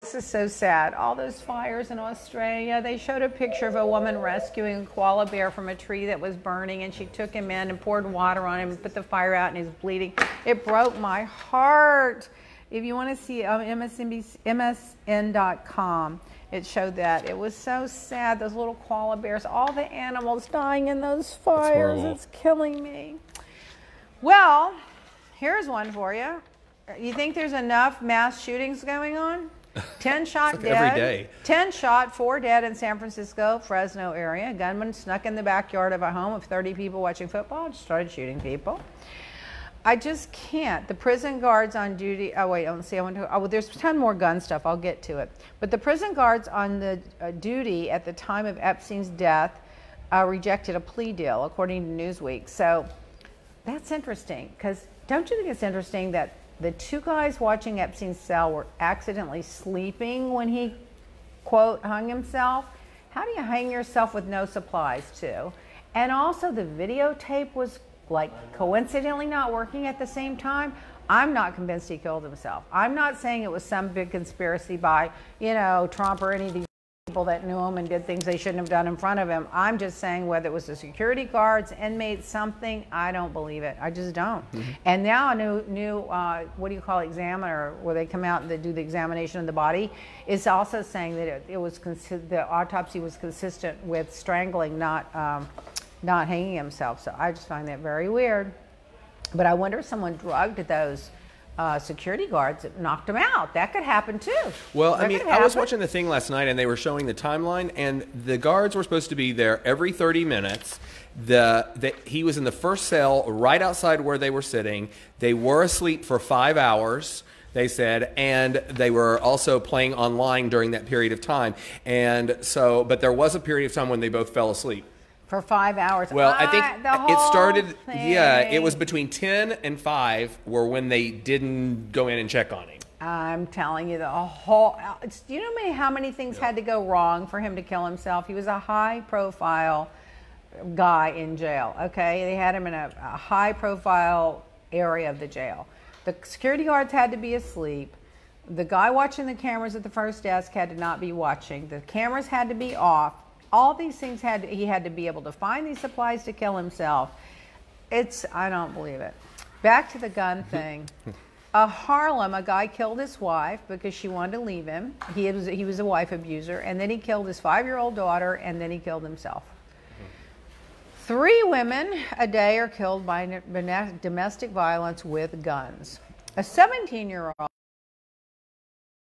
This is so sad. All those fires in Australia. They showed a picture of a woman rescuing a koala bear from a tree that was burning, and she took him in and poured water on him and put the fire out, and he's bleeding. It broke my heart. If you want to see MSN.com, it showed that. It was so sad. Those little koala bears, all the animals dying in those fires. It's killing me. Well, here's one for you. You think there's enough mass shootings going on? 10 shot like dead. every day. 10 shot, 4 dead in San Francisco, Fresno area. A gunman snuck in the backyard of a home of 30 people watching football and started shooting people. I just can't. The prison guards on duty. Oh wait, let's see. There's a ton more gun stuff. I'll get to it. But the prison guards on the duty at the time of Epstein's death rejected a plea deal, according to Newsweek. So that's interesting, because don't you think it's interesting that the 2 guys watching Epstein's cell were accidentally sleeping when he, quote, hung himself? How do you hang yourself with no supplies, too? And also the videotape was, like, coincidentally not working at the same time. I'm not convinced he killed himself. I'm not saying it was some big conspiracy by, you know, Trump or any of these people that knew him and did things they shouldn't have done in front of him. I'm just saying whether it was the security guards, inmates, something, I don't believe it. I just don't. And now a new what do you call it, examiner, where they come out and they do the examination of the body, is also saying that it was the autopsy was consistent with strangling, not hanging himself. So I just find that very weird. But I wonder if someone drugged those security guards that knocked them out. That could happen too. Well, I mean, I was watching the thing last night, and they were showing the timeline, and the guards were supposed to be there every 30 minutes. He was in the first cell right outside where they were sitting. They were asleep for 5 hours, they said, and they were also playing online during that period of time. And so, but there was a period of time when they both fell asleep. For 5 hours. Well, I think it started, thing. yeah, it was between 10 and 5 were when they didn't go in and check on him. I'm telling you, the whole, do you know how many things had to go wrong for him to kill himself? He was a high-profile guy in jail, okay? They had him in a high-profile area of the jail. The security guards had to be asleep. The guy watching the cameras at the first desk had to not be watching. The cameras had to be off. All these things he had to be able to find these supplies to kill himself. I don't believe it. Back to the gun thing. Harlem, a guy killed his wife because she wanted to leave him. He was a wife abuser, and then he killed his 5-year-old daughter, and then he killed himself. 3 women a day are killed by domestic violence with guns. A 17-year-old,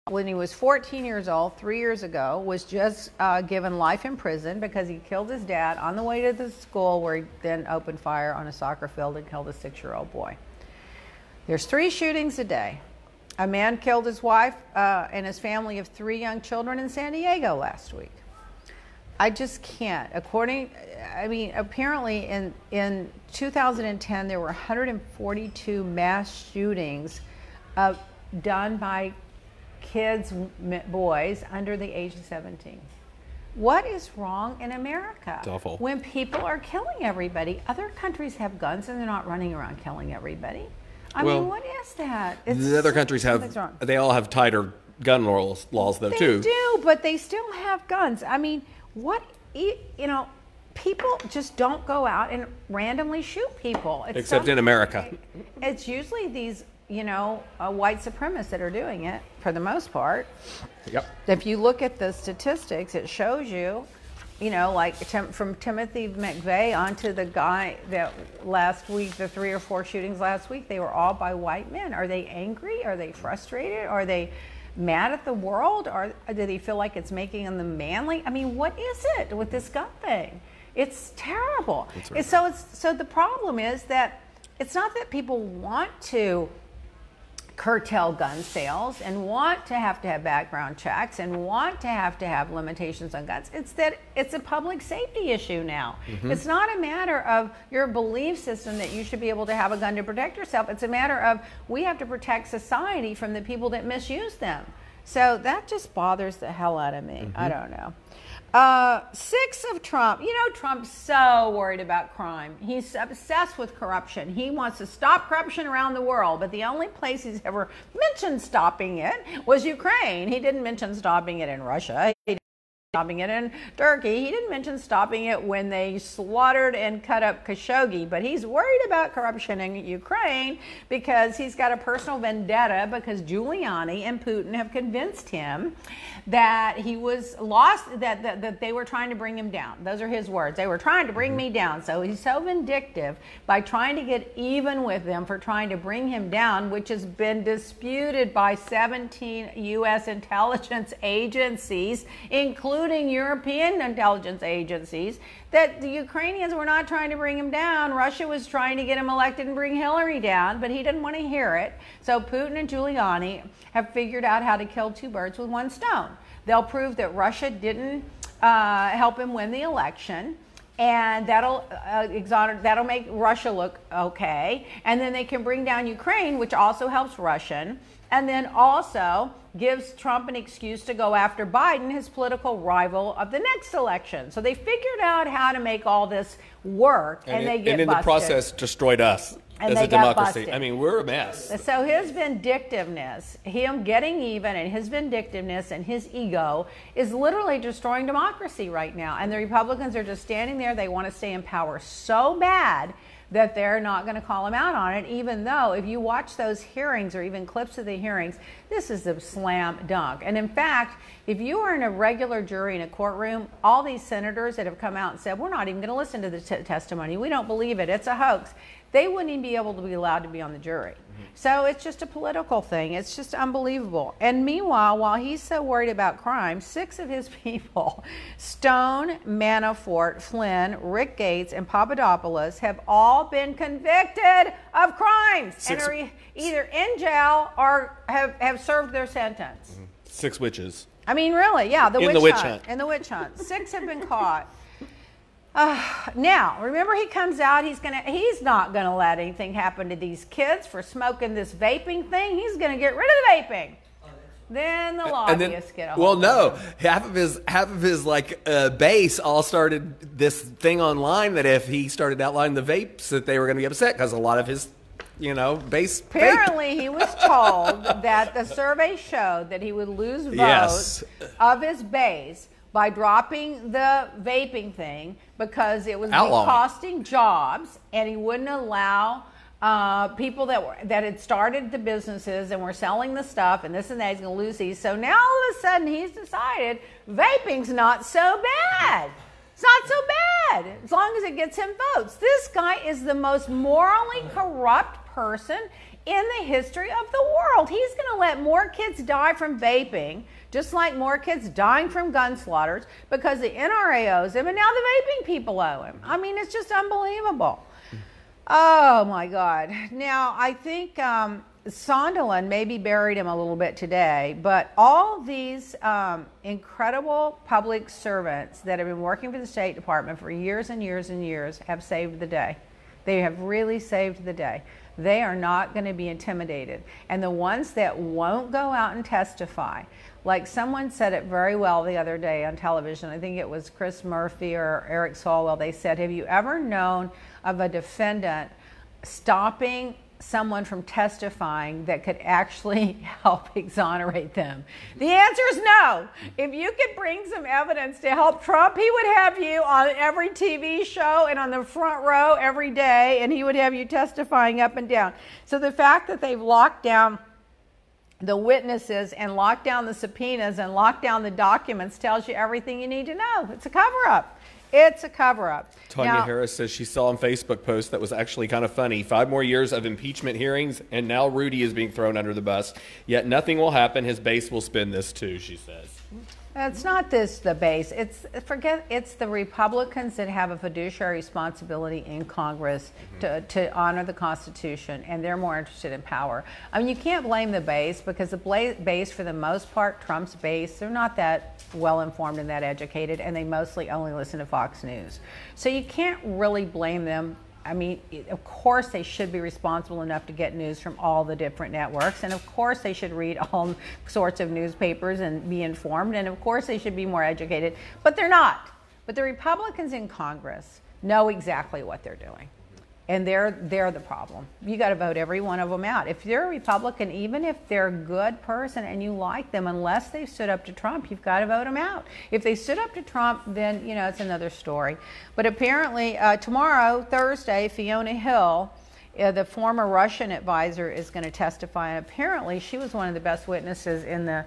when he was 14 years old, 3 years ago, was just given life in prison because he killed his dad on the way to the school, where he then opened fire on a soccer field and killed a 6-year-old boy. There's 3 shootings a day. A man killed his wife and his family of 3 young children in San Diego last week. I just can't. Apparently in 2010, there were 142 mass shootings done by kids, boys under the age of 17. What is wrong in America? It's awful. When people are killing everybody, other countries have guns and they're not running around killing everybody. I mean, what is that? The other countries they all have tighter gun laws though, too. They do, but they still have guns. I mean, people just don't go out and randomly shoot people. Except in America. It's usually these white supremacists that are doing it for the most part. Yep. If you look at the statistics, it shows you, like from Timothy McVeigh onto the guy that last week, the 3 or 4 shootings last week, they were all by white men. Are they angry? Are they frustrated? Are they mad at the world? Or do they feel like it's making them manly? I mean, what is it with this gun thing? It's terrible. Right. So the problem is that it's not that people want to curtail gun sales and want to have background checks and want to have limitations on guns. It's that it's a public safety issue now. It's not a matter of your belief system that you should be able to have a gun to protect yourself. It's a matter of we have to protect society from the people that misuse them. So that just bothers the hell out of me. I don't know. Six of Trump. You know, Trump's so worried about crime. He's obsessed with corruption. He wants to stop corruption around the world, but the only place he's ever mentioned stopping it was Ukraine. He didn't mention stopping it in Russia. He stopping it in Turkey. He didn't mention stopping it when they slaughtered and cut up Khashoggi, but he's worried about corruption in Ukraine because he's got a personal vendetta because Giuliani and Putin have convinced him that he was lost, that they were trying to bring him down. Those are his words. They were trying to bring me down. So he's so vindictive by trying to get even with them for trying to bring him down, which has been disputed by 17 U.S. intelligence agencies, including European intelligence agencies, that the Ukrainians were not trying to bring him down. Russia was trying to get him elected and bring Hillary down, but he didn't want to hear it. So Putin and Giuliani have figured out how to kill two birds with one stone. They'll prove that Russia didn't help him win the election, and that'll make Russia look okay. And then they can bring down Ukraine, which also helps Russian, and then also gives Trump an excuse to go after Biden, his political rival of the next election. So they figured out how to make all this work, and they get busted. And in the process, destroyed us as a democracy. I mean, we're a mess. So his vindictiveness, him getting even, and his vindictiveness and his ego is literally destroying democracy right now. And the Republicans are just standing there. They want to stay in power so bad that they're not going to call him out on it, even though if you watch those hearings or even clips of the hearings, this is a slam dunk. And in fact, if you were in a regular jury in a courtroom, all these senators that have come out and said, we're not even going to listen to the testimony, we don't believe it, it's a hoax, they wouldn't even be able to be allowed to be on the jury. So it's just a political thing. It's just unbelievable. And meanwhile, while he's so worried about crime, 6 of his people, Stone, Manafort, Flynn, Rick Gates, and Papadopoulos, have all been convicted of crimes and are either in jail or have served their sentence. 6 witches. I mean, really, yeah, In the witch hunt. In the witch hunt. 6 have been caught. Now, remember, he comes out, he's not going to let anything happen to these kids for smoking this vaping thing. He's going to get rid of the vaping. Then the lobbyists get a hold of him. Half of his base all started this thing online that if he started outlining the vapes that they were going to be upset because a lot of his base. Apparently, he was told that the survey showed that he would lose votes of his base by dropping the vaping thing because it was costing jobs, and he wouldn't allow people that had started the businesses and were selling the stuff and this and that. He's going to lose these. So now all of a sudden he's decided vaping's not so bad. It's not so bad as long as it gets him votes. This guy is the most morally corrupt person in the history of the world. He's going to let more kids die from vaping, just like more kids dying from gun slaughters, because the NRA owes him and now the vaping people owe him. I mean, it's just unbelievable. Oh, my God. Now, I think Sondland maybe buried him a little bit today, but all these incredible public servants that have been working for the State Department for years and years and years have saved the day. They have really saved the day. They are not going to be intimidated. And the ones that won't go out and testify, like someone said it very well the other day on television, I think it was Chris Murphy or Eric Swalwell, they said, have you ever known of a defendant stopping someone from testifying that could actually help exonerate them? The answer is no. If you could bring some evidence to help Trump, he would have you on every TV show and on the front row every day, and he would have you testifying up and down. So the fact that they've locked down the witnesses and locked down the subpoenas and locked down the documents tells you everything you need to know. It's a cover-up. It's a cover-up. Tanya Harris says she saw a Facebook post that was actually kind of funny. 5 more years of impeachment hearings, and now Rudy is being thrown under the bus. Yet nothing will happen. His base will spin this too, she says. It's not the base. It's the Republicans that have a fiduciary responsibility in Congress to honor the Constitution, and they're more interested in power. I mean, you can't blame the base because the base, for the most part, Trump's base, they're not that well informed and that educated, and they mostly only listen to Fox News. So you can't really blame them I mean, of course they should be responsible enough to get news from all the different networks, and of course they should read all sorts of newspapers and be informed, and of course they should be more educated, but they're not. But the Republicans in Congress know exactly what they're doing. And they're the problem. You got to vote every one of them out. If you're a Republican, even if they're a good person and you like them, unless they've stood up to Trump, you've got to vote them out. If they stood up to Trump, then, it's another story. But apparently tomorrow, Thursday, Fiona Hill, the former Russian advisor, is going to testify. And apparently she was one of the best witnesses in the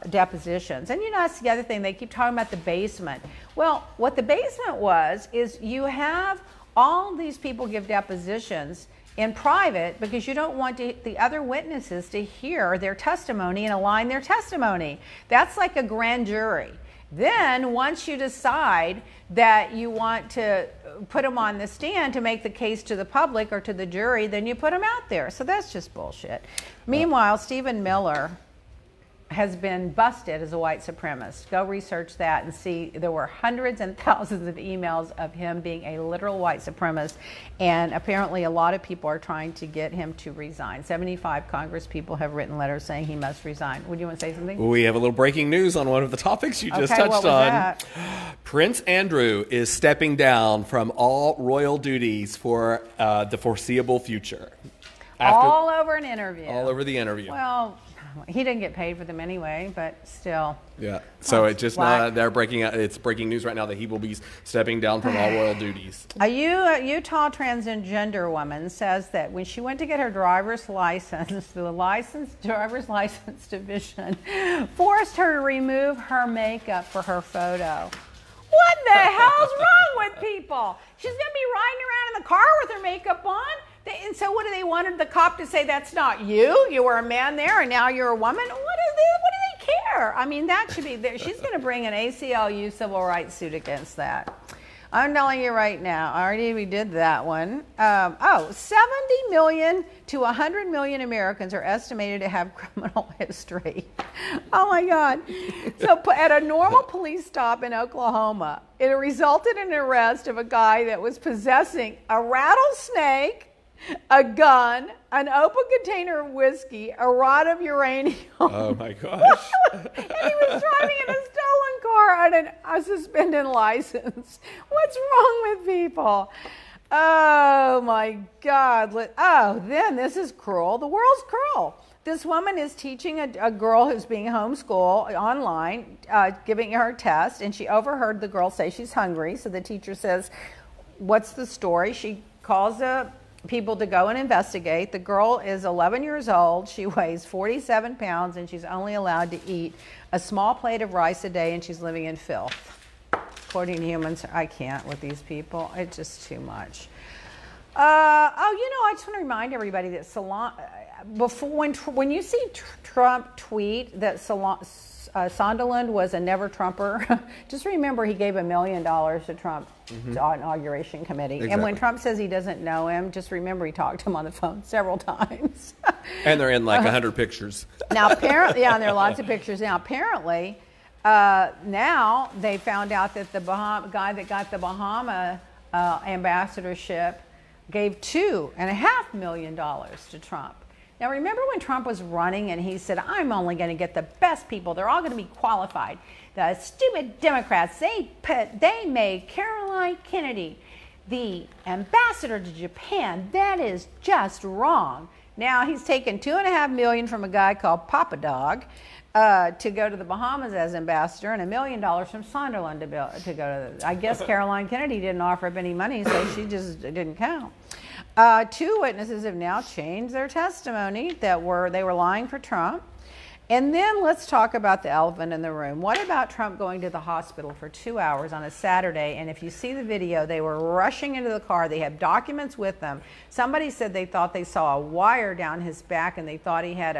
depositions. And that's the other thing. They keep talking about the basement. Well, what the basement was is you have all these people give depositions in private because you don't want the other witnesses to hear their testimony and align their testimony. That's like a grand jury. Then once you decide that you want to put them on the stand to make the case to the public or to the jury, then you put them out there. So that's just bullshit. Meanwhile, Stephen Miller has been busted as a white supremacist. Go research that and see there were hundreds and thousands of emails of him being a literal white supremacist, and apparently a lot of people are trying to get him to resign. 75 Congress people have written letters saying he must resign. Would you want to say something? We have a little breaking news on one of the topics you just touched what was on. that? Prince Andrew is stepping down from all royal duties for the foreseeable future. All over an interview. All over the interview. Well, he didn't get paid for them anyway, but still. Yeah. So it just they're breaking out. It's breaking news right now that he will be stepping down from all royal duties. A Utah transgender woman says that when she went to get her driver's license, the driver's license division forced her to remove her makeup for her photo. What the hell's wrong with people? She's going to be riding around in the car with her makeup on. And so what do they wanted the cop to say? That's not you. You were a man there, and now you're a woman. What do they care? I mean, that should be there. She's going to bring an ACLU civil rights suit against that. I'm telling you right now. We did that one. 70 million to 100 million Americans are estimated to have criminal history. Oh my God. So at a normal police stop in Oklahoma, it resulted in an arrest of a guy that was possessing a rattlesnake, a gun, an open container of whiskey, a rod of uranium. Oh my gosh. And he was driving in a stolen car on a suspended license. What's wrong with people? Oh my God. Then this is cruel. The world's cruel. This woman is teaching a girl who's being homeschooled online, giving her a test, and she overheard the girl say she's hungry. So the teacher says, "What's the story?" She calls people to go and investigate. The girl is 11 years old. She weighs 47 pounds, and she's only allowed to eat a small plate of rice a day, and she's living in filth. According to humans, I can't with these people. It's just too much. I just want to remind everybody that when you see Trump tweet that Sondland was a never Trumper, just remember he gave $1 million to Trump inauguration committee. Exactly. And when Trump says he doesn't know him, just remember he talked to him on the phone several times. And they're in like 100 pictures. Now apparently, and there are lots of pictures. Now apparently, now they found out that the guy that got the Bahama ambassadorship gave $2.5 million to Trump. Now, remember when Trump was running and he said, I'm only going to get the best people. They're all going to be qualified. The stupid Democrats, they made Caroline Kennedy the ambassador to Japan. That is just wrong. Now, he's taken $2.5 million from a guy called Papa Dog to go to the Bahamas as ambassador, and $1 million from Sunderland to go to I guess Caroline Kennedy didn't offer up any money, so she just didn't count. 2 witnesses have now changed their testimony that they were lying for Trump. And then let's talk about the elephant in the room. What about Trump going to the hospital for 2 hours on a Saturday? And if you see the video, they were rushing into the car. They have documents with them. Somebody said they thought they saw a wire down his back and they thought he had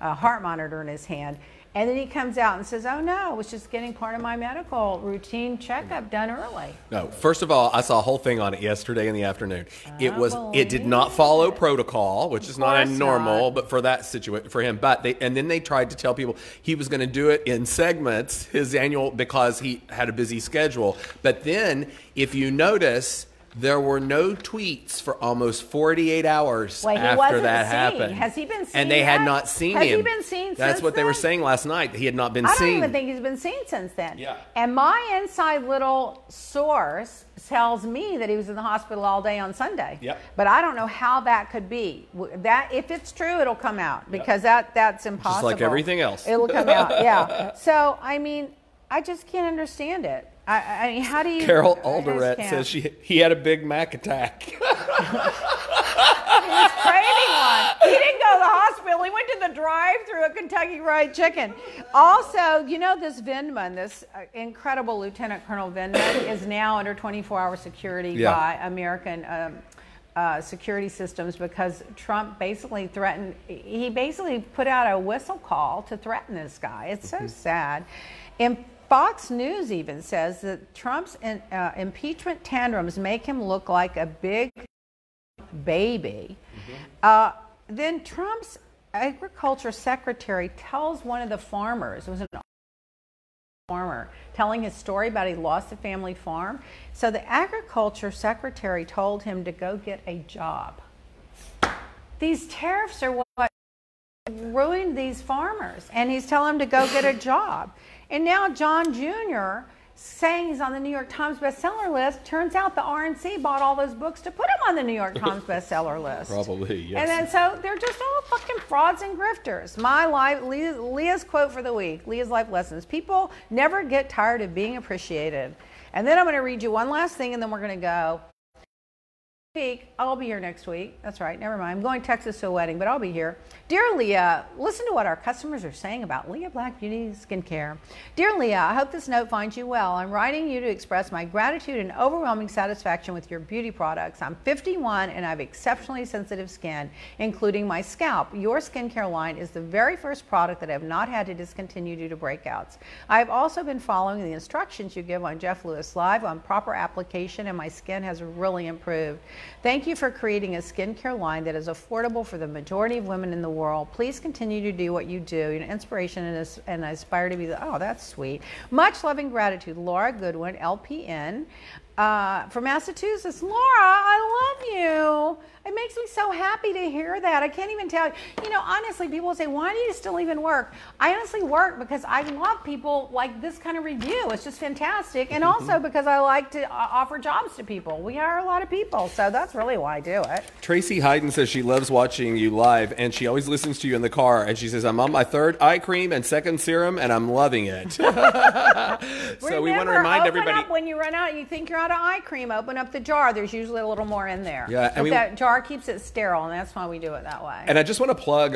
a heart monitor in his hand. And then he comes out and says, oh no, I was just getting part of my medical routine checkup done early. No, first of all, I saw a whole thing on it yesterday in the afternoon. It did not follow protocol, which is not normal, but for that situation, for him. And then they tried to tell people he was going to do it in segments, his annual, because he had a busy schedule. But then, if you notice, There were no tweets for almost 48 hours after that happened. Has he been seen? And they had not seen him. Has he been seen since That's what they were saying last night. He had not been seen. I don't even think he's been seen since then. Yeah. And my inside little source tells me that he was in the hospital all day on Sunday. Yep. But I don't know how that could be. That if it's true, it'll come out because that's impossible. Just like everything else. It'll come out. Yeah. So I mean, I just can't understand it. I mean, how do you? Carol Alderette says he had a Big Mac attack. He was craving one. He didn't go to the hospital. He went to the drive-thru at Kentucky Fried Chicken. Also, you know, this Vindman, this incredible Lieutenant Colonel Vindman, is now under 24-hour security by American security systems because Trump basically threatened. He basically put out a whistle call to threaten this guy. It's so sad. And Fox News even says that Trump's impeachment tantrums make him look like a big baby. Then Trump's agriculture secretary tells one of the farmers, it was an farmer, telling his story about he lost a family farm. So the agriculture secretary told him to go get a job. These tariffs are what ruined these farmers. And he's telling them to go get a job. And now John Jr. saying he's on the New York Times bestseller list. Turns out the RNC bought all those books to put him on the New York Times bestseller list. Probably, yes. And then so they're just all fucking frauds and grifters. Leah's quote for the week, Leah's life lessons. People never get tired of being appreciated. And then I'm going to read you one last thing and then we're going to go. I'll be here next week. That's right. Never mind. I'm going to Texas to a wedding, but I'll be here. Dear Leah, listen to what our customers are saying about Leah Black Beauty Skincare. Dear Leah, I hope this note finds you well. I'm writing you to express my gratitude and overwhelming satisfaction with your beauty products. I'm 51 and I have exceptionally sensitive skin, including my scalp. Your skincare line is the very first product that I have not had to discontinue due to breakouts. I have also been following the instructions you give on Jeff Lewis Live on proper application, and my skin has really improved. Thank you for creating a skincare line that is affordable for the majority of women in the world. Please continue to do what you do. You're an inspiration and I aspire to be oh, that's sweet. Much love and gratitude, Laura Goodwin, LPN. From Massachusetts. Laura, I love you. It makes me so happy to hear that. I can't even tell you. You know, honestly, people say, why do you still even work? I honestly work because I love people like this kind of review. It's just fantastic. And also because I like to offer jobs to people. We hire a lot of people. So that's really why I do it. Tracy Hayden says she loves watching you live and she always listens to you in the car. And she says, I'm on my third eye cream and second serum and I'm loving it. So we want to remind everybody. Up when you run out, you think you're out of eye cream, open up the jar. There's usually a little more in there. Yeah, and that jar keeps it sterile, and that's why we do it that way. And I just want to plug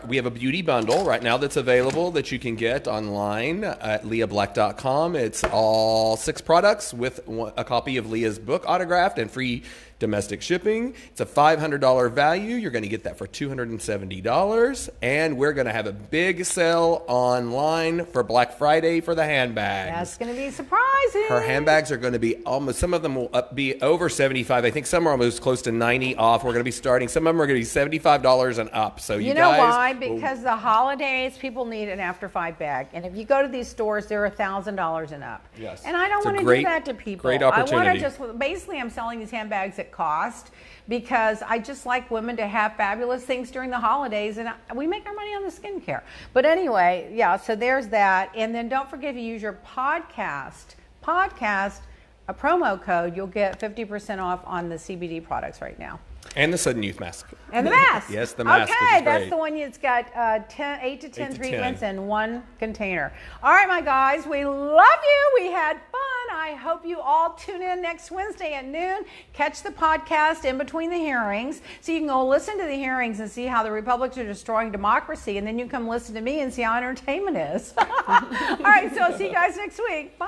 we have a beauty bundle right now that's available that you can get online at leahblack.com. It's all 6 products with a copy of Leah's book autographed and free domestic shipping. It's a $500 value. You're going to get that for $270. And we're going to have a big sale online for Black Friday for the handbags. That's going to be surprising. Her handbags are going to be almost, some of them will be over 75. I think some are almost close to 90 off. We're going to be starting, some of them are going to be $75 and up. So you know guys, why? Because the holidays, people need an after 5 bag. And if you go to these stores, they're $1,000 and up. Yes. And I don't want to do that to people. Great opportunity. I want to just, basically I'm selling these handbags at cost because I just like women to have fabulous things during the holidays, and we make our money on the skincare. But anyway, yeah, so there's that. And then don't forget, if you use your podcast, a promo code, you'll get 50% off on the CBD products right now. And the Sudden Youth Mask. And the mask. Yes, the mask. Okay, that's the one that's got 8 to 10 treatments in one container. All right, my guys, we love you. We had fun. I hope you all tune in next Wednesday at noon. Catch the podcast in between the hearings so you can go listen to the hearings and see how the Republicans are destroying democracy, and then you come listen to me and see how entertainment is. All right, so I'll see you guys next week. Bye.